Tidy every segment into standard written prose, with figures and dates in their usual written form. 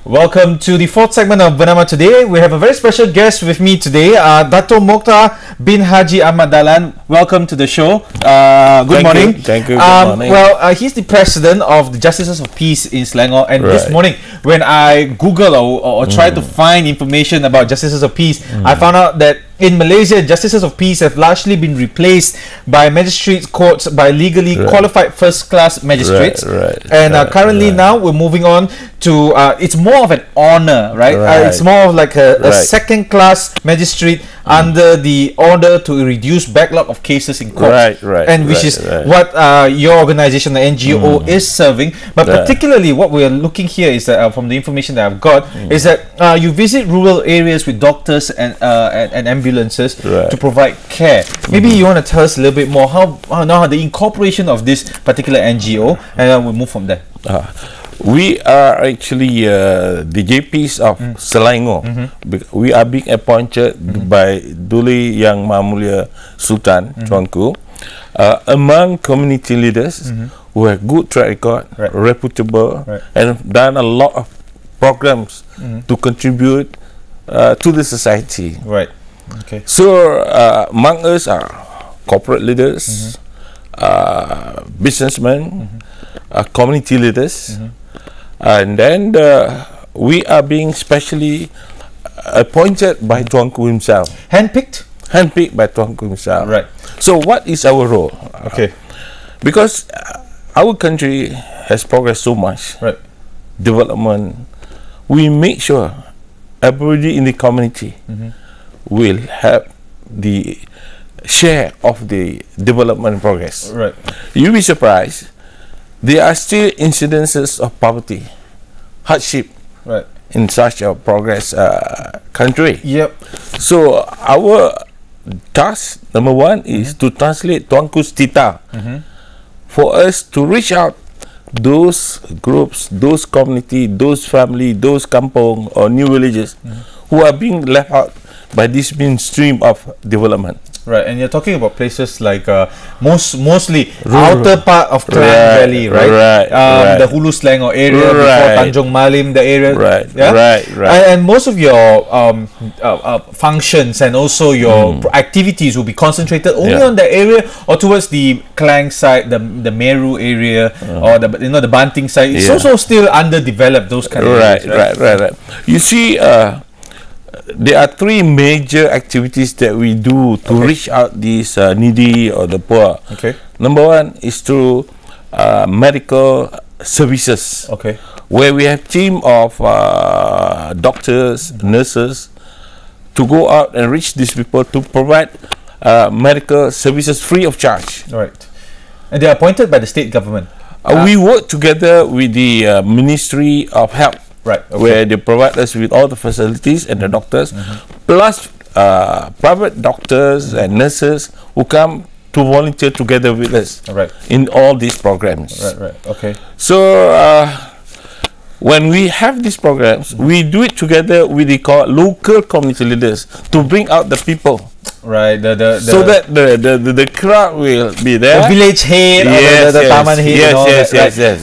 Welcome to the fourth segment of Bernama Today. We have a very special guest with me today, Dato Mokhtar bin Haji Ahmad Dahlan. Welcome to the show. Good morning. Thank you. Good morning. Well, he's the president of the Justices of Peace in Selangor. And this morning, when I Google or try to find information about Justices of Peace, I found out that in Malaysia, Justices of Peace have largely been replaced by magistrate courts by legally qualified first-class magistrates. And currently now we're moving on to it's more of an honor, right? It's more of like a second-class magistrate under the order to reduce backlog of cases in court, and which is what your organization, the NGO, is serving. But particularly, what we are looking here is that from the information that I've got is that you visit rural areas with doctors and ambulances to provide care. Maybe you want to tell us a little bit more how the incorporation of this particular NGO, and then we'll move from there. We are actually the JPs of Selangor. We are being appointed by Duli Yang Maha Sultan Tuanku among community leaders who have good track record, reputable, and have done a lot of programs to contribute to the society. So among us are corporate leaders, businessmen, community leaders, and then we are being specially appointed by Tuanku himself. Handpicked by Tuanku himself. So what is our role? Because our country has progressed so much, development, we make sure everybody in the community will have the share of the development progress. You'll be surprised, there are still incidences of poverty, hardship in such a progress country. So our task, number one, is to translate Tuanku's Tita for us to reach out those groups, those community, those family, those kampong or new villages who are being left out by this mainstream of development. And you're talking about places like mostly outer part of Klang Valley, the Hulu Selangor area, before Tanjung Malim, the area, and most of your functions and also your activities will be concentrated only on that area or towards the Klang side, the Meru area, or the Banting side. It's also still underdeveloped. Those kind of areas, You see, there are three major activities that we do to reach out these needy or the poor. Number one is through medical services, where we have team of doctors, nurses to go out and reach these people to provide medical services free of charge. And they are appointed by the state government. We work together with the Ministry of Health, where they provide us with all the facilities and the doctors, plus private doctors and nurses who come to volunteer together with us in all these programs. So when we have these programs, we do it together with the local community leaders to bring out the people. So that the crowd will be there. The village head, the taman head,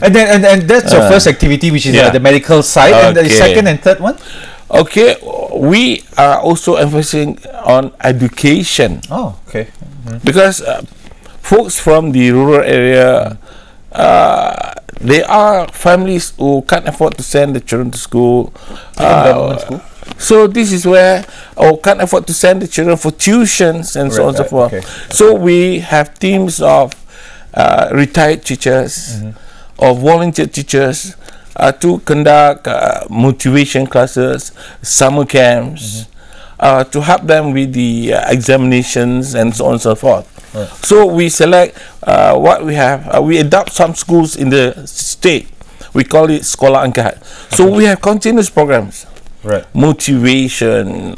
and that's your first activity, which is the medical side. And the second and third one. We are also emphasizing on education. Because folks from the rural area, there are families who can't afford to send the children to school. Government school. So this is where can't afford to send the children for tuitions and so on and so forth. So we have teams of retired teachers or volunteer teachers to conduct motivation classes, summer camps, to help them with the examinations and so on and so forth. So we select what we have. We adopt some schools in the state. We call it Sekolah Angkat. So we have continuous programs. Motivation,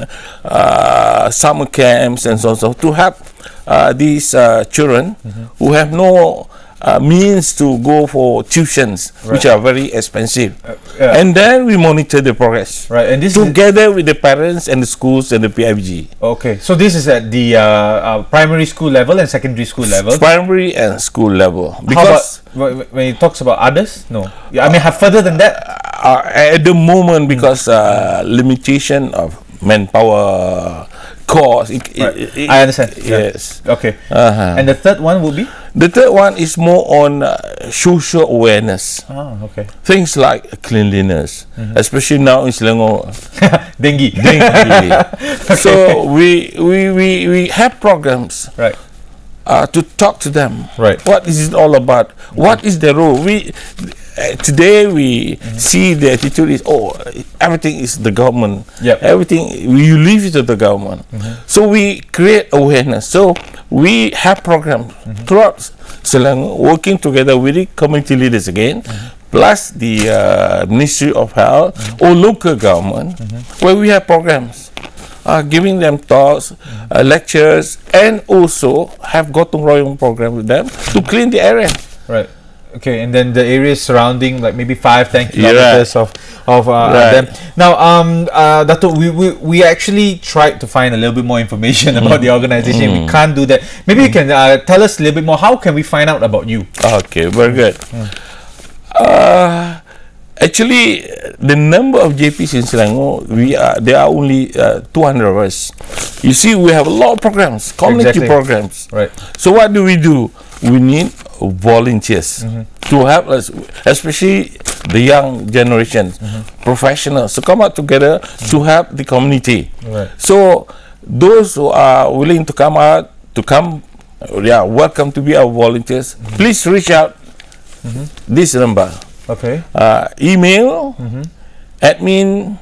summer camps, and so on, to help these children who have no means to go for tuitions, which are very expensive. And then we monitor the progress and this together with the parents and the schools and the PIBG. So this is at the primary school level and secondary school level. Primary and school level. Because when it talks about others, no. I mean, further than that. at the moment, because limitation of manpower, cost. I understand. Yes. Okay. And the third one would be? The third one is more on social awareness. Okay. Things like cleanliness, especially now in Selangor. Dengue. Okay. So we have programs. Right. To talk to them. Right. What is it all about? What is the role? Today we see the attitude is, everything is the government. Yep. Everything you leave it to the government. So we create awareness. So we have programs throughout Selangor, working together with the community leaders again, plus the Ministry of Health or local government, where we have programs. Giving them talks, lectures, and also have gotong royong program with them to clean the area. Right. Okay, and then the areas surrounding, like maybe 5-10 kilometers of them. Now, Dato, we actually tried to find a little bit more information about the organization. We can't do that. Maybe you can tell us a little bit more. How can we find out about you? Okay, very good. Actually, the number of JPs in Selangor, there are only 200 of us. You see, we have a lot of programs, community programs. Right. So what do? We need volunteers to help us, especially the young generation, professionals, to come out together to help the community. Right. So those who are willing to come out, welcome to be our volunteers. Please reach out this number. Okay. Email admin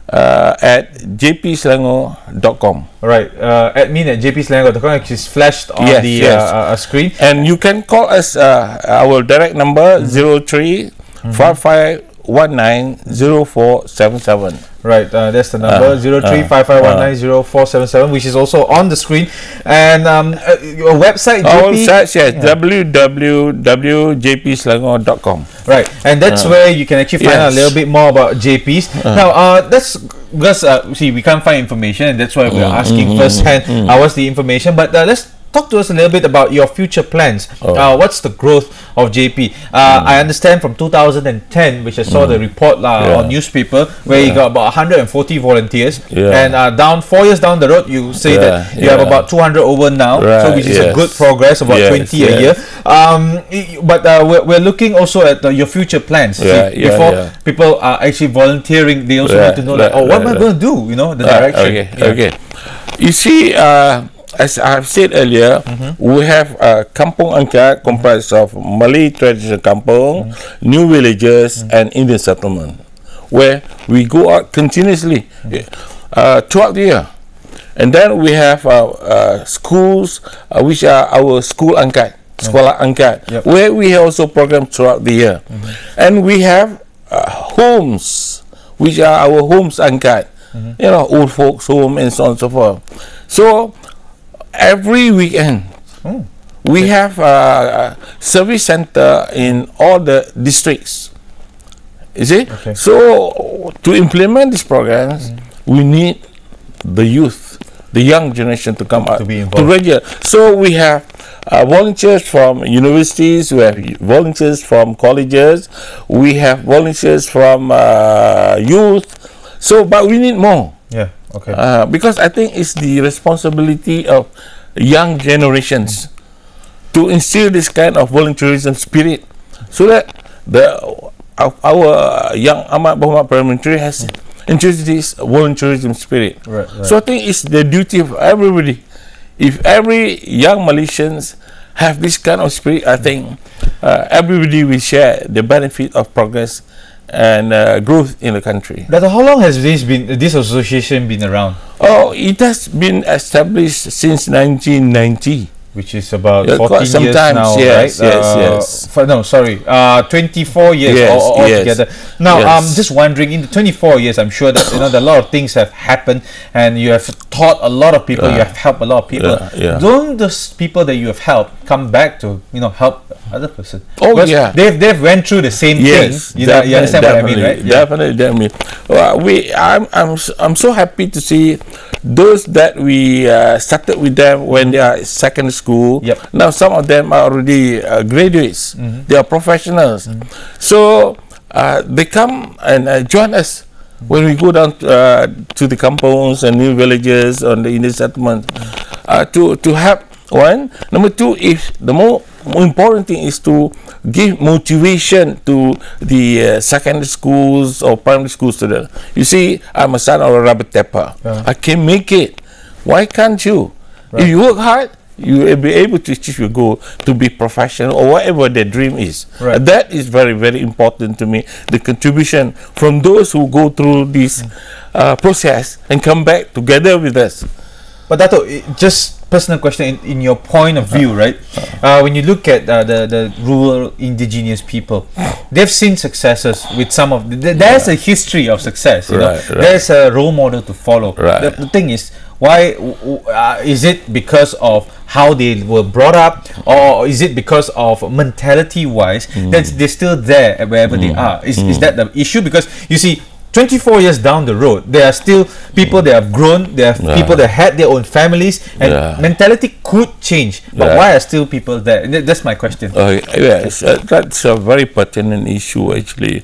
at jpselangor.com. Right. Admin at jpselangor.com, which is flashed on the screen. And you can call us our direct number 03 5519 0477. Right, that's the number 0355190477, which is also on the screen. And your website, JP? Our website, www.jpselangor.com. Right, and that's where you can actually find out a little bit more about JPs. Now, that's because see, we can't find information, and that's why we're asking firsthand what's the information. But let's talk to us a little bit about your future plans. What's the growth of JP? I understand from 2010, which I saw the report on newspaper, where you got about 140 volunteers, and 4 years down the road, you say that you have about 200 over now, so which is a good progress, about 20 a year. But we're looking also at your future plans. Before people are actually volunteering, they also need to know, like, what am I going to do? You know, the direction. Okay. You see, as I have said earlier, we have Kampung Angkat comprised of Malay traditional kampung, new villages, and Indian settlement, where we go out continuously throughout the year. And then we have schools, which are our school Angkat, Sekolah Angkat, where we also program throughout the year. And we have homes, which are our homes Angkat, old folks home and so on and so forth. So every weekend, we have a service center in all the districts. You see? So to implement these programs, we need the youth, the young generation to come out, to be involved, to register. So we have volunteers from universities, we have volunteers from colleges, we have volunteers from youth. So, but we need more. Because I think it's the responsibility of young generations to instill this kind of volunteerism spirit, so that our young Ahmad Berhormat Parliamentary has introduced this volunteerism spirit. So I think it's the duty of everybody. If every young Malaysians have this kind of spirit, I think everybody will share the benefit of progress and growth in the country. But how long has this association been around? It has been established since 1990. Which is about 14 years now, yes, right? No, sorry, 24 years altogether. Now, I'm just wondering, in the 24 years, I'm sure that a lot of things have happened, and you have taught a lot of people, you have helped a lot of people. Don't those people that you have helped come back to help other person? They've went through the same thing. You understand what I mean, right? Definitely. I'm so happy to see those that we started with them when they are secondary school. Now some of them are already graduates. They are professionals. So they come and join us when we go down to the kampongs and new villages on the Indian settlement to help. One, number two is the more important thing is to give motivation to the secondary schools or primary school students. You see, I'm a son of a rubber tapper. I can make it. Why can't you? If you work hard, you will be able to achieve your goal, to be professional or whatever their dream is. That is very, very important to me. The contribution from those who go through this process and come back together with us. But Dato, just personal question, in your point of view, right? When you look at the rural indigenous people, they've seen successes with some of there's a history of success, you know? There's a role model to follow. The thing is, why is it because of how they were brought up, or is it because of mentality wise that they're still there wherever they are? Is that the issue? Because you see, 24 years down the road, there are still people that have grown, there are people that had their own families, and mentality could change. But why are still people there? That's my question. Yes, that's a very pertinent issue actually.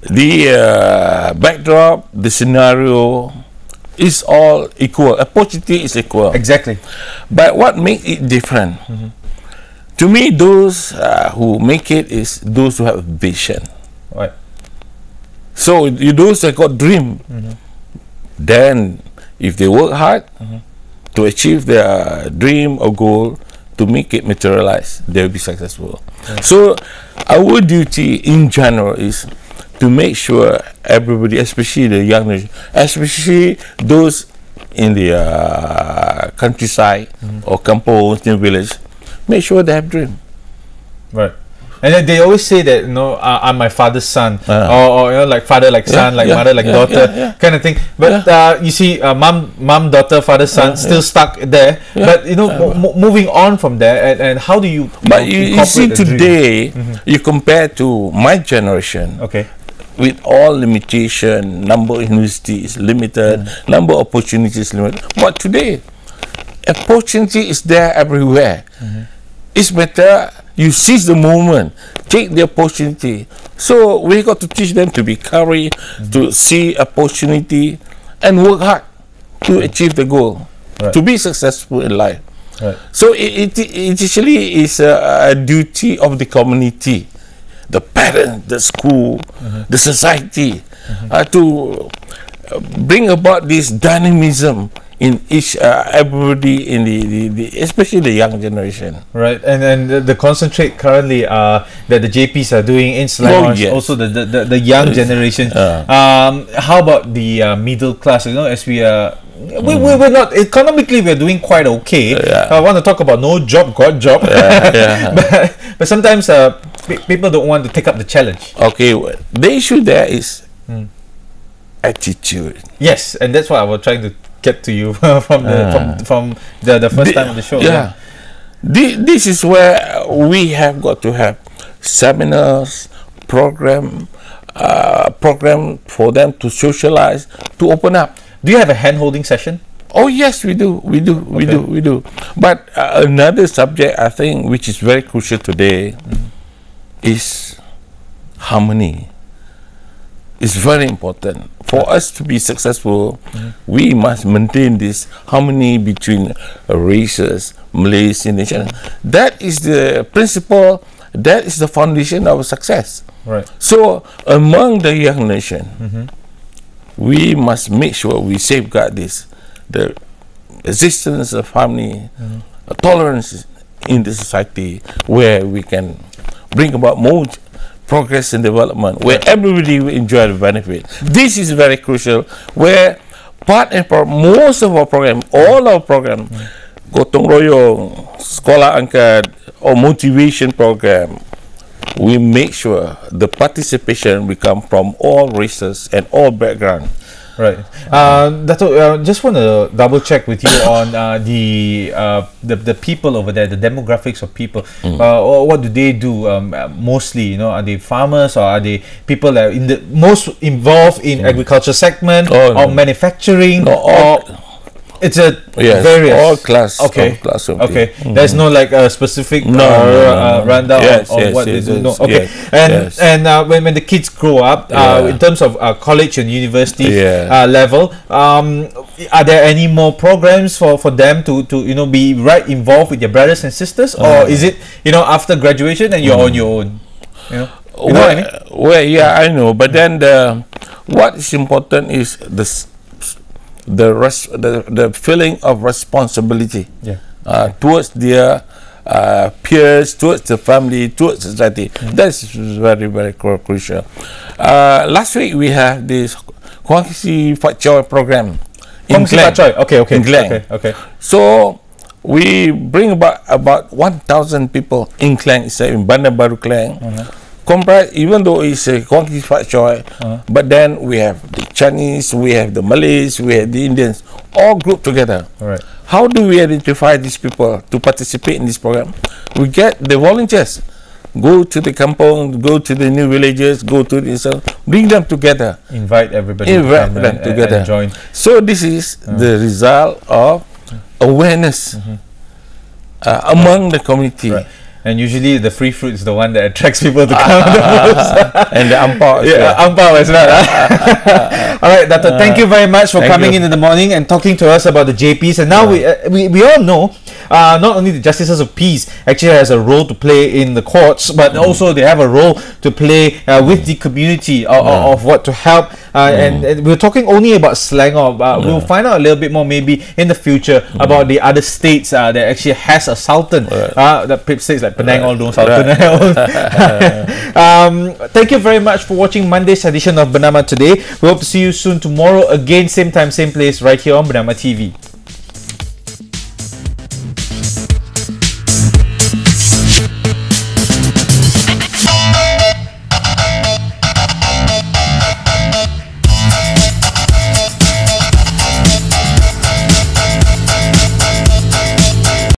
The backdrop, the scenario is all equal. Opportunity is equal. Exactly. But what makes it different? To me, those who make it is those who have vision. Right. So those that got dream, then if they work hard to achieve their dream or goal, to make it materialize, they will be successful. So our duty in general is to make sure everybody, especially the young generation, especially those in the countryside or kampongs, new village, make sure they have dream. Right. And then they always say that, you know, I'm my father's son, or you know, like father like son, like mother like daughter, kind of thing. But you see, mom, daughter, father, son, still stuck there. But you know, moving on from there, and how do you? But you see, today you compare to my generation. Okay. With all limitation, number of universities limited, number of opportunities limited. But today, opportunity is there everywhere. It's better you seize the moment, take the opportunity. So we got to teach them to be courage, to see opportunity, and work hard to achieve the goal, to be successful in life. So it actually is a duty of the community, the parents, the school, the society, to bring about this dynamism in each everybody in the especially the young generation. Right, and the concentrate currently that the JPs are doing in Selangor, also the young generation. How about the middle class? You know, as we are. We're not economically, we're doing quite okay. I want to talk about no job, got job. But sometimes people don't want to take up the challenge. Okay, the issue there is attitude. Yes, and that's what I was trying to get to you from the first time of the show. This is where we have got to have seminars, program for them to socialize, to open up. Do you have a hand-holding session? Oh yes, we do. But another subject I think which is very crucial today is harmony. It's very important for us to be successful. We must maintain this harmony between races, Malays, Indonesian. That is the principle. That is the foundation of success. Right. So among the young nation, we must make sure we safeguard this, the existence of harmony, tolerance in the society, where we can bring about more progress and development, where everybody will enjoy the benefit. This is very crucial, where most of our program, all our program, gotong royong, sekolah angkat, or motivation program, we make sure the participation will come from all races and all backgrounds. Right. Dato, just want to double check with you on the people over there, the demographics of people. What do they do mostly? You know, are they farmers, or are they people that are in the most involved in agriculture segment, or manufacturing? It's a yes, various all class. Okay. All class okay. There's no like a specific rundown of what they do. No. Okay. And when the kids grow up, in terms of college and university level, are there any more programs for them to be right involved with your brothers and sisters, or is it after graduation and you're on your own? You know what I mean? Well, yeah, I know. But then what is important is the feeling of responsibility towards their peers, towards the family, towards society. That's very, very crucial. Last week we have this Kongsi Fat Choy program in Klang. Okay. So we bring about 1,000 people in Klang, in Bandar Baru Klang. Comprise, even though it's a Kongsi Fat Choy, but then we have the Chinese, we have the Malays, we have the Indians, all grouped together. Right. How do we identify these people to participate in this program? We get the volunteers, go to the kampong, go to the new villages, go to this, bring them together. Invite everybody together. And join. So this is the result of awareness among the community. Right. And usually the free fruit is the one that attracts people to come the most. And the ampao as well. All right, Dato, thank you very much for coming in the morning and talking to us about the JPs. And now we all know not only the Justices of Peace actually has a role to play in the courts, but also they have a role to play with the community of what to help. And we're talking only about Selangor. We'll find out a little bit more maybe in the future about the other states that actually has a sultan. That states like Penang all don't sultan. Thank you very much for watching Monday's edition of Bernama Today. We hope to see you soon tomorrow again, same time, same place, right here on Bernama TV.